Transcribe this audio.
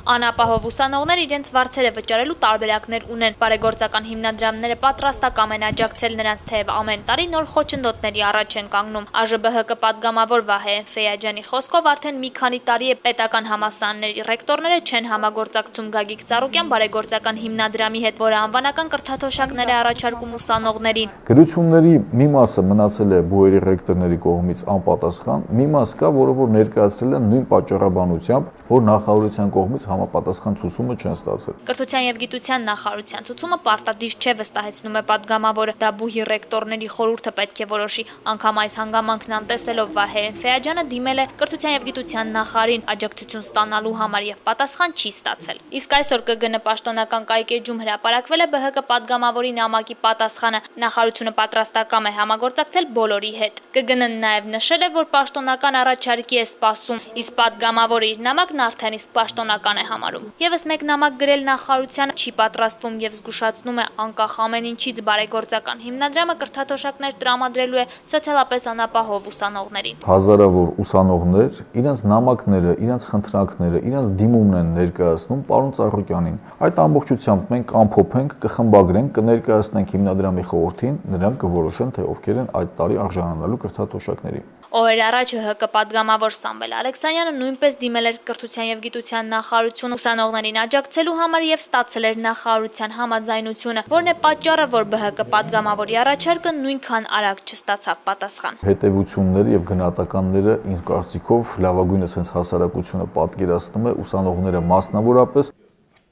Անապահով ուսանողներ իրենց վարձերը վճարելու տարբերակներ ունեն։ Բարեգործական հիմնադրամները պատրաստակամ են աջակցել նրանց, թեև ամեն տարի նոր խոչընդոտների առաջ են կանգնում։ ԱԺԲՀԿ պատգամավոր Վահե Ֆեյաջյանի խոսքով արդեն մի քանի տարի է պետական համալսարանների ռեկտորները չեն համագործակցում Գագիկ Ծառուկյան բարեգործական հիմնադրամի հետ, որը անվանական կրթաթոշակներ է առաջարկում ուսանողներին։ Գրությունների մի մասը մնացել է բուհերի ռեկտորների կողմից անպատասխան, մի մաս կա, որը ներկայացրել են նույն պատճառաբանությամբ, որ նախարարության կողմից համապատասխան ցուցումը չեն ստացել։ Կրթության եւ գիտության նախարարության ցուցումը պարտադիր չէ, վստահեցնում է պատգամավորը, դա բուհի ռեկտորների խորհուրդը պետք է որոշի։ Անգամ այս հանգամանքն անտեսելով Վահե Ֆեյաջյանը դիմել է կրթության եւ գիտության նախարարին աջակցություն ստանալու համար եւ պատասխան չի ստացել։ Իսկ այսօր ԿԳՆ պաշտոնական կայքեջում հրապարակվել է ԲՀԿ պատգամավորի նամակի պատասխանը։ Նախարարությունը պատրաստակամ է համագործակցել բոլորի հետ։ ԿԳՆ-ն նաեւ նշել է, որ պաշտոնական առաջարկի է սպասում, իսկ պատգամավորը իր նամակն արդեն իսկ պաշտոնական է համարում։ Եվս մեկ նամակ գրել նախարարությանը չի պատրաստվում եւ զգուշացնում է անկախ ամեն ինչից բարեգործական հիմնադրամը կրթաթոշակներ տրամադրելու է սոցիալապես անապահով ուսանողներին։ Հազարավոր ուսանողներ իրենց նամակները, իրենց խնդրանքները, իրենց դիմումն են ներկայացնում պարոն Ծառուկյանին։ Այդ ամբողջությամբ մենք ամփոփենք, կխմբագրենք, կներկայացնենք հիմնադրամի խորհրդին, նրանք կորոշեն, թե ովքեր են այդ տարի արժանանալու կրթաթոշակների։ Օրեր առաջ ՀՀԿ պատգամավոր Սամվել Ալեքսանյանը նույնպես դիմել էր կրթության եւ գիտության նախարարություն ուսանողներին աջակցելու համար եւ ստացել էր նախարարության համաձայնությունը, որն է պատճառը, որ ԲՀԿ պատգամավորի առաջարկը նույնքան արագ չստացավ պատասխան։ Հետևությունները եւ գնահատականները ինձ կարծիքով լավագույնս հենց հասարակությունը պատկերացնում է ուսանողները մասնավորապես